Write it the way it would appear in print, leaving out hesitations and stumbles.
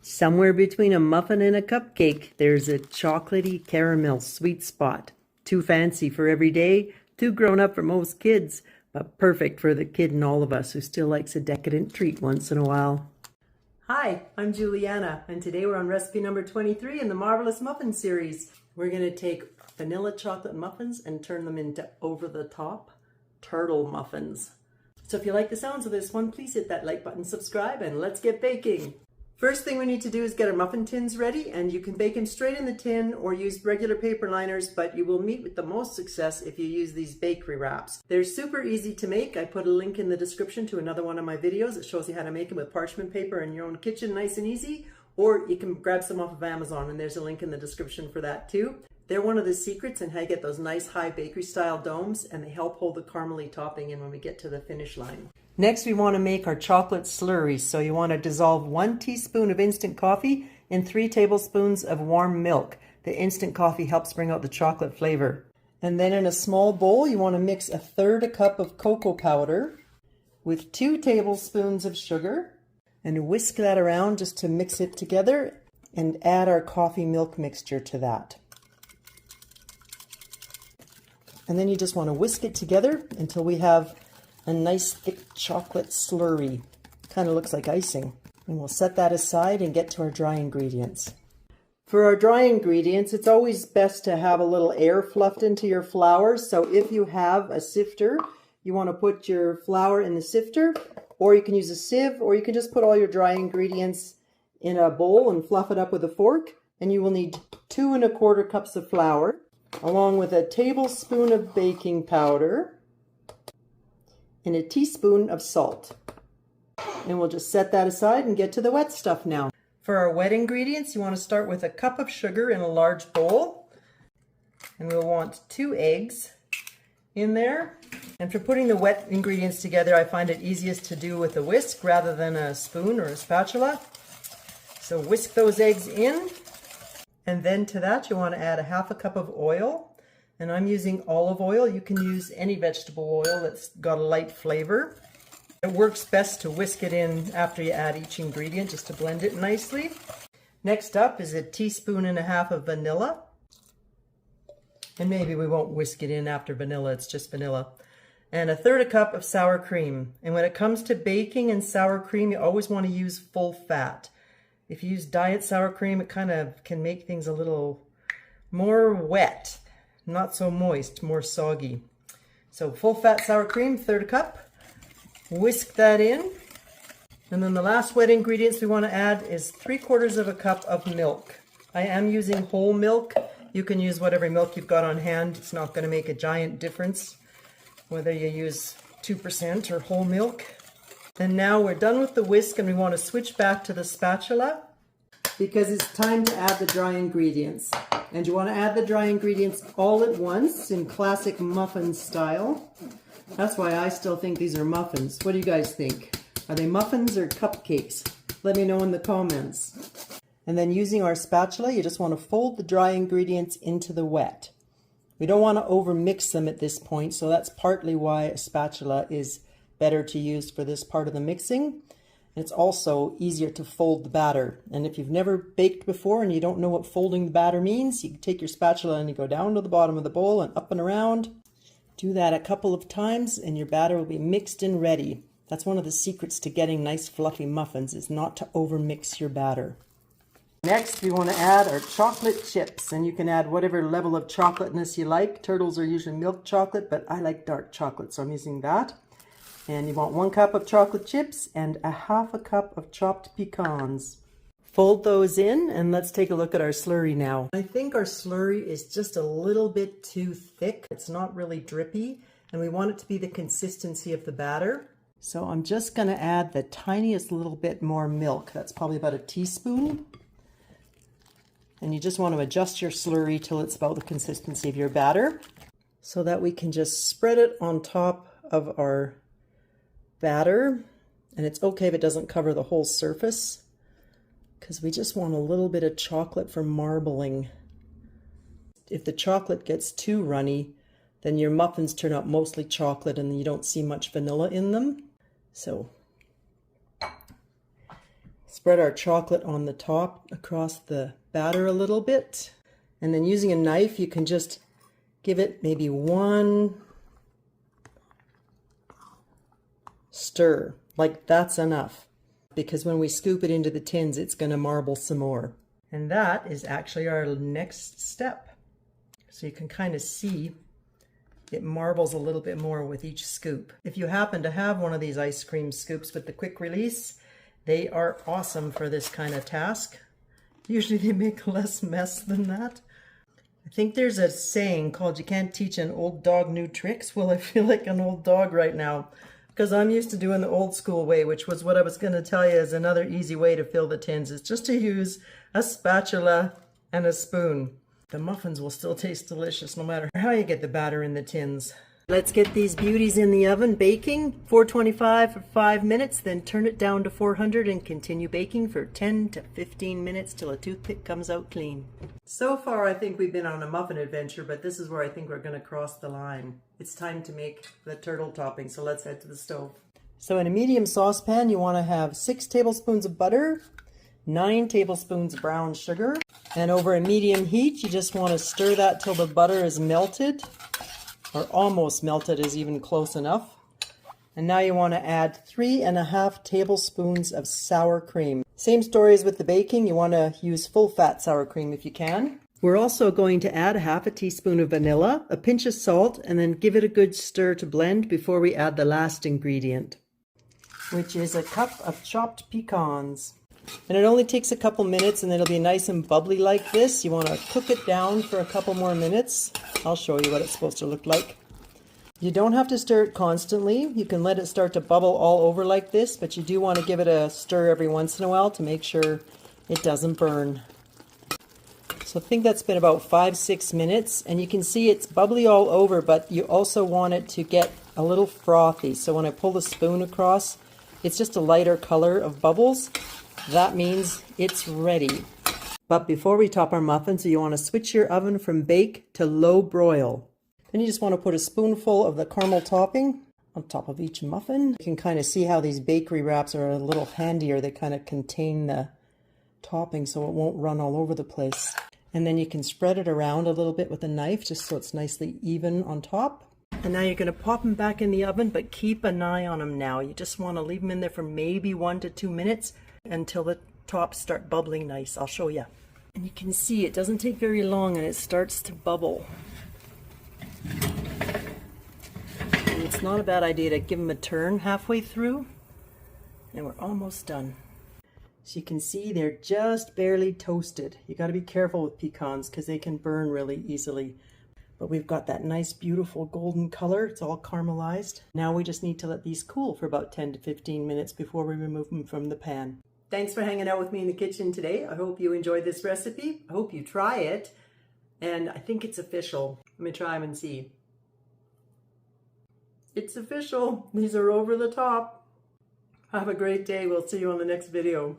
Somewhere between a muffin and a cupcake, there's a chocolatey caramel sweet spot. Too fancy for every day, too grown up for most kids, but perfect for the kid in all of us who still likes a decadent treat once in a while. Hi, I'm Jeweliyana, and today we're on recipe number 23 in the Marvelous Muffin series. We're going to take vanilla chocolate muffins and turn them into over-the-top turtle muffins. So if you like the sounds of this one, please hit that like button, subscribe, and let's get baking. First thing we need to do is get our muffin tins ready, and you can bake them straight in the tin or use regular paper liners, but you will meet with the most success if you use these bakery wraps. They're super easy to make. I put a link in the description to another one of my videos that shows you how to make them with parchment paper in your own kitchen, nice and easy, or you can grab some off of Amazon, and there's a link in the description for that too. They're one of the secrets in how you get those nice high bakery style domes, and they help hold the caramely topping in when we get to the finish line. Next, we want to make our chocolate slurry. So you want to dissolve 1 teaspoon of instant coffee in 3 tablespoons of warm milk. The instant coffee helps bring out the chocolate flavor. And then in a small bowl, you want to mix 1/3 cup of cocoa powder with 2 tablespoons of sugar and whisk that around just to mix it together, and add our coffee milk mixture to that. And then you just want to whisk it together until we have a nice thick chocolate slurry. Kind of looks like icing. And we'll set that aside and get to our dry ingredients. For our dry ingredients, it's always best to have a little air fluffed into your flour. So if you have a sifter, you want to put your flour in the sifter, or you can use a sieve, or you can just put all your dry ingredients in a bowl and fluff it up with a fork. And you will need 2 1/4 cups of flour, along with a tablespoon of baking powder and a teaspoon of salt. And we'll just set that aside and get to the wet stuff now. For our wet ingredients, you want to start with a cup of sugar in a large bowl. And we'll want 2 eggs in there. And for putting the wet ingredients together, I find it easiest to do with a whisk rather than a spoon or a spatula. So whisk those eggs in. And then to that, you want to add 1/2 cup of oil. And I'm using olive oil. You can use any vegetable oil that's got a light flavor. It works best to whisk it in after you add each ingredient, just to blend it nicely. Next up is 1.5 teaspoons of vanilla. And maybe we won't whisk it in after vanilla, it's just vanilla. And 1/3 cup of sour cream. And when it comes to baking and sour cream, you always want to use full fat. If you use diet sour cream, it kind of can make things a little more wet. Not so moist, more soggy. So full fat sour cream, 1/3 cup. Whisk that in. And then the last wet ingredients we want to add is 3/4 cup of milk. I am using whole milk. You can use whatever milk you've got on hand. It's not going to make a giant difference whether you use 2% or whole milk. And now we're done with the whisk, and we want to switch back to the spatula because it's time to add the dry ingredients. And you want to add the dry ingredients all at once in classic muffin style. That's why I still think these are muffins. What do you guys think? Are they muffins or cupcakes? Let me know in the comments. And then using our spatula, you just want to fold the dry ingredients into the wet. We don't want to over mix them at this point, so that's partly why a spatula is better to use for this part of the mixing. It's also easier to fold the batter. And if you've never baked before and you don't know what folding the batter means, you can take your spatula and you go down to the bottom of the bowl and up and around. Do that a couple of times and your batter will be mixed and ready. That's one of the secrets to getting nice fluffy muffins, is not to over mix your batter. Next, we want to add our chocolate chips, and you can add whatever level of chocolateness you like. Turtles are usually milk chocolate, but I like dark chocolate, so I'm using that. And you want 1 cup of chocolate chips and 1/2 cup of chopped pecans. Fold those in, and let's take a look at our slurry now. I think our slurry is just a little bit too thick. It's not really drippy, and we want it to be the consistency of the batter. So I'm just going to add the tiniest little bit more milk. That's probably about 1 teaspoon. And you just want to adjust your slurry till it's about the consistency of your batter, so that we can just spread it on top of our batter. And it's okay if it doesn't cover the whole surface, because we just want a little bit of chocolate for marbling. If the chocolate gets too runny, then your muffins turn out mostly chocolate and you don't see much vanilla in them. So Spread our chocolate on the top across the batter a little bit. And then using a knife, you can just give it maybe one stir. Like that's enough. Because when we scoop it into the tins, it's going to marble some more. And that is actually our next step. So you can kind of see it marbles a little bit more with each scoop. If you happen to have one of these ice cream scoops with the quick release, they are awesome for this kind of task. Usually they make less mess than that. I think there's a saying called, you can't teach an old dog new tricks. Well, I feel like an old dog right now because I'm used to doing the old school way, which was what I was going to tell you is another easy way to fill the tins is just to use a spatula and a spoon. The muffins will still taste delicious no matter how you get the batter in the tins. Let's get these beauties in the oven baking, 425 for 5 minutes, then turn it down to 400 and continue baking for 10 to 15 minutes till a toothpick comes out clean. So far I think we've been on a muffin adventure, but this is where I think we're going to cross the line. It's time to make the turtle topping, so let's head to the stove. So in a medium saucepan you want to have 6 tablespoons of butter, 9 tablespoons brown sugar, and over a medium heat you just want to stir that till the butter is melted. Or almost melted is even close enough. And now you want to add 3.5 tablespoons of sour cream. Same story as with the baking, you want to use full fat sour cream if you can. We're also going to add 1/2 teaspoon of vanilla, a pinch of salt, and then give it a good stir to blend before we add the last ingredient, which is a cup of chopped pecans. And it only takes a couple minutes and it'll be nice and bubbly like this. You want to cook it down for a couple more minutes. I'll show you what it's supposed to look like. You don't have to stir it constantly. You can let it start to bubble all over like this, but you do want to give it a stir every once in a while to make sure it doesn't burn. So I think that's been about 5-6 minutes, and you can see it's bubbly all over, but you also want it to get a little frothy. So when I pull the spoon across, it's just a lighter color of bubbles. That means it's ready. But before we top our muffins, you want to switch your oven from bake to low broil. Then you just want to put a spoonful of the caramel topping on top of each muffin. You can kind of see how these bakery wraps are a little handier. They kind of contain the topping so it won't run all over the place. And then you can spread it around a little bit with a knife just so it's nicely even on top. And now you're going to pop them back in the oven, but keep an eye on them now. You just want to leave them in there for maybe 1 to 2 minutes until the tops start bubbling nice. I'll show you. And you can see it doesn't take very long and it starts to bubble. And it's not a bad idea to give them a turn halfway through. And we're almost done. So you can see they're just barely toasted. You got to be careful with pecans because they can burn really easily. But we've got that nice beautiful golden color. It's all caramelized. Now we just need to let these cool for about 10 to 15 minutes before we remove them from the pan. Thanks for hanging out with me in the kitchen today. I hope you enjoyed this recipe. I hope you try it. And I think it's official. Let me try them and see. It's official. These are over the top. Have a great day. We'll see you on the next video.